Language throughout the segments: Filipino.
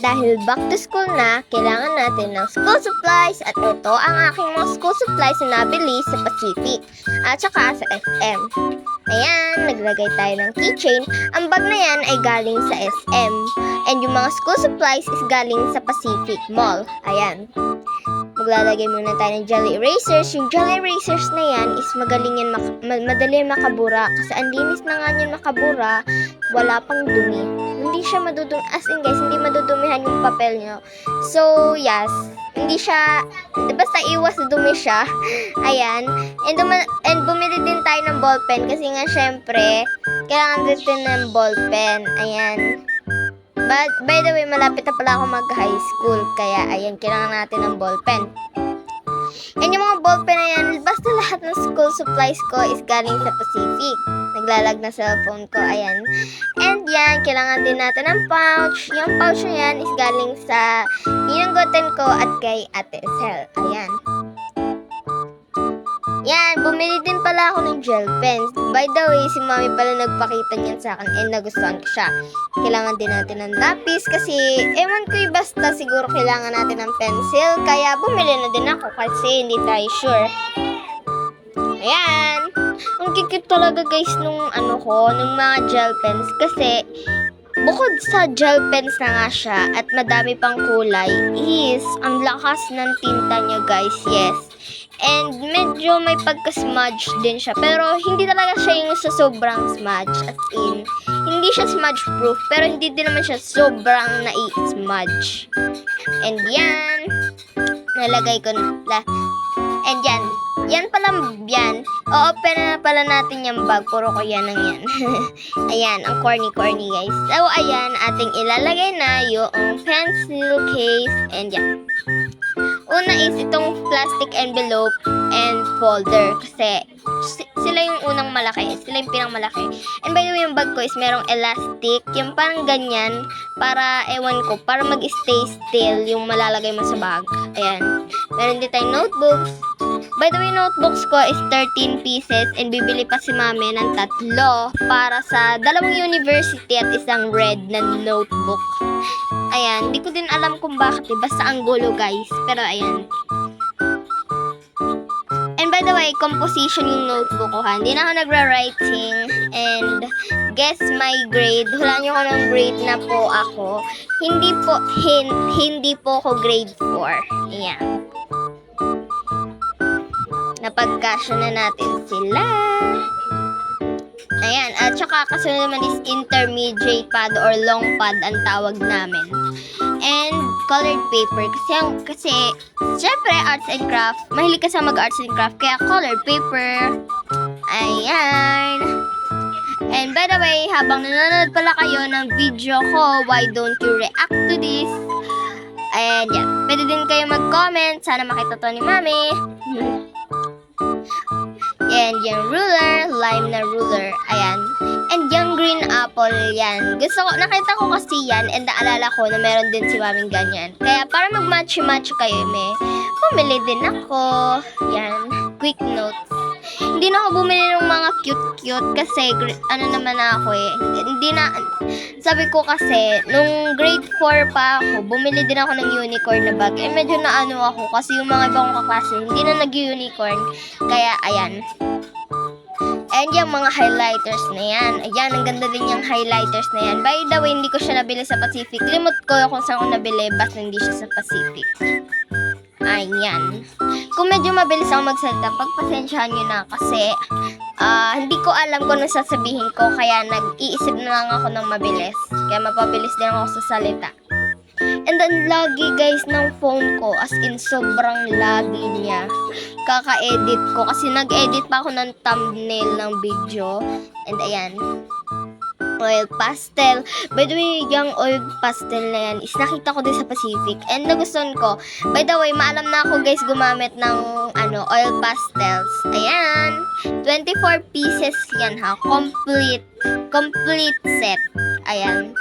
Dahil back to school na, kailangan natin ng school supplies at ito ang aking mga school supplies na nabili sa Pacific at saka sa SM. Ayan, naglagay tayo ng keychain. Ang bag na yan ay galing sa SM. And yung mga school supplies is galing sa Pacific Mall. Ayan. Maglalagay muna tayo ng jelly erasers. Yung jelly erasers na yan is magaling yan madali makabura. Kasi ang linis na nga yan makabura, wala pang dumi. Hindi siya madudumi. As in guys, hindi madudumihan yung papel nyo. So, yes. Hindi siya, basta iwas dumi siya. Ayan. And bumili din tayo ng ballpen kasi nga syempre, kailangan din ng ballpen. Ayan. But, by the way, malapit na pala ako mag-high school. Kaya, ayan, kailangan natin ng ballpen. And yung mga ballpen na yan, basta lahat ng school supplies ko is galing sa Pacific. Naglalag na cellphone ko, ayan. And yan, kailangan din natin ng pouch. Yung pouch na yan is galing sa pinanggoten ko at kay Ate Sel. Ayan. Yan, bumili din pala ako ng gel pens. By the way, si Mami pala nagpakita niyan sa akin and nagustuhan ko siya. Kailangan din natin ng lapis kasi ewan ko basta siguro kailangan natin ng pencil. Kaya bumili na din ako kasi hindi tayo sure. Ayan. Ang cute talaga guys nung nung mga gel pens kasi bukod sa gel pens na nga siya at madami pang kulay is ang lakas ng tinta niya guys, yes. And medyo may pagka-smudge din siya. Pero hindi talaga siya yung sa sobrang smudge. As in, hindi siya smudge proof. Pero hindi din naman siya sobrang nai-smudge. And yan. Nalagay ko na. And yan. Yan pala yan. O-open na pala natin yung bag. Puro ko yan ang yan. Ayan, ang corny-corny guys. So, ayan, ating ilalagay na yung pencil case. And yan. Una is itong plastic envelope and folder kasi sila yung unang malaki, sila yung pinang-malaki. And by the way, yung bag ko is merong elastic, yung parang ganyan, para, ewan ko, para mag-stay still yung malalagay mo sa bag. Ayan. Meron din tayong notebooks. By the way, notebooks ko is 13 pieces and bibili pa si Mami ng 3 para sa 2 university at isang red na notebook. Ayan, hindi ko din alam kung bakit basta ang gulo guys. Pero ayan. And by the way, composition yung notebook ko ha. Hindi na ako nagra-writing. And guess my grade. Hulaan nyo ko ng grade na po ako. Hindi po ako grade 4. Ayan. Napagkasya na natin sila. Ayan, at saka kasunod naman is intermediate pad or long pad ang tawag namin. And colored paper. Kasi syempre, arts and craft. Mahilig ka sa mag-arts and craft. Kaya colored paper. Ayan. And by the way, habang nanonood pala kayo ng video ko, why don't you react to this? And yan. Pwede din kayo mag-comment. Sana makita to ni Mami. And yung ruler, lime na ruler, ayan. And yung green apple, yan. Nakita ko kasi yan, and naalala ko na meron din si Maming ganyan. Kaya para mag-match-match kayo, bumili din ako. Yan, quick notes. Hindi na ako bumili ng mga cute-cute kasi naman ako sabi ko kasi, nung grade 4 pa ako, bumili din ako ng unicorn na bag. Medyo ako kasi yung mga ibang kaklase, hindi na nag-unicorn. Kaya, ayan. And yung mga highlighters na yan. Ayan, ang ganda din yung highlighters na yan. By the way, hindi ko siya nabili sa Pacific. Limot ko kung saan ko nabili, basta hindi siya sa Pacific. Ayan. Kung medyo mabilis ako magsalita, pagpasensyahan nyo na kasi hindi ko alam kung ano sasabihin ko. Kaya nag-iisip na lang ako ng mabilis. Kaya mapabilis din ako sa salita. And then, lagi guys ng phone ko. As in, sobrang lagi niya. Kaka-edit ko. Kasi nag-edit pa ako ng thumbnail ng video. And ayan. Oil pastel. By the way, yung oil pastel na yan is nakita ko din sa Pacific. And nagustuhan ko. By the way, maalam na ako guys gumamit ng oil pastels. Ayan. 24 pieces yan ha. Complete set. Ayan.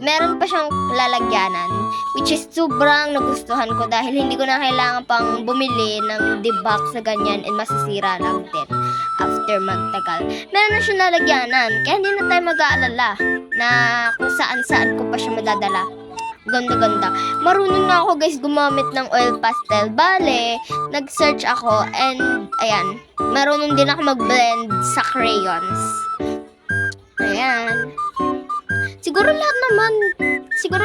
Meron pa siyang lalagyanan. Which is sobrang nagustuhan ko dahil hindi ko na kailangan pang bumili ng D-box na ganyan and masisira lang din after magtagal. Meron na siyang lalagyanan. Kaya hindi na tayo mag-aalala na kung saan-saan ko pa siya madadala. Ganda-ganda. Marunong na ako guys gumamit ng oil pastel. Bale, nag-search ako and ayan, marunong din ako mag-blend sa crayons. Ayan. Siguro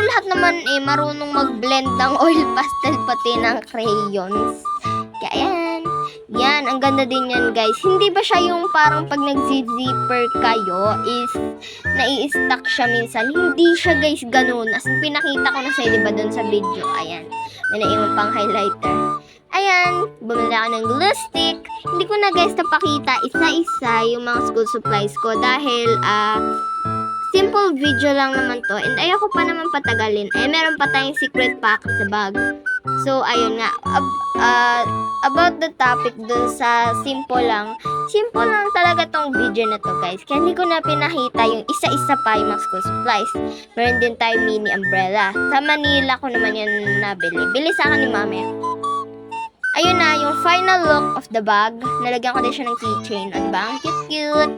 lahat naman marunong mag-blend ng oil pastel pati ng crayons. Kaya ayan. Yan, ang ganda din yan guys. Hindi ba siya yung parang pag nag-zipper kayo is nai-stuck siya minsan? Hindi siya guys ganun. As in, pinakita ko na sa'yo diba dun sa video. Ayan, may naiwan pang highlighter. Ayan, bumili ako ng glue stick. Hindi ko na guys napakita isa-isa yung mga school supplies ko dahil simple video lang naman to and ayoko pa naman patagalin. Meron pa tayong secret pack sa bag. So, ayun nga. About the topic dun sa simple lang talaga tong video na to guys. Kaya hindi ko na pinakita yung isa-isa pa yung mga school supplies. Meron din tayo mini umbrella. Sa Manila ko naman yan nabili. Bili sa akin ni mami. Ayun na, yung final look of the bag. Nalagyan ko din siya ng keychain. O diba? Ang cute-cute.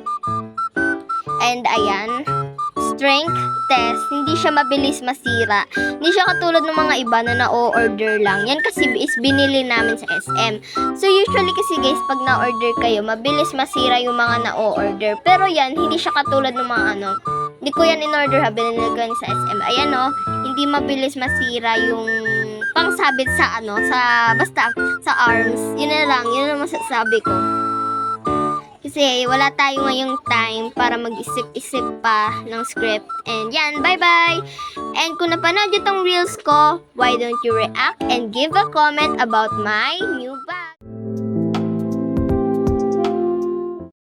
And ayan, strength test, hindi siya mabilis masira. Hindi siya katulad ng mga iba na na-order lang. Yan kasi is binili namin sa SM. So usually kasi guys, pag na-order kayo, mabilis masira yung mga na-order. Pero yan, hindi siya katulad ng mga hindi ko yan in-order ha, binili ko yan sa SM. Ayan hindi mabilis masira yung pangsabit sa basta sa arms. Yun lang masasabi ko. Kasi wala tayo ngayong time para mag-isip-isip pa ng script. And yan, bye-bye! And kung napanood nyo tong reels ko, why don't you react and give a comment about my new bag?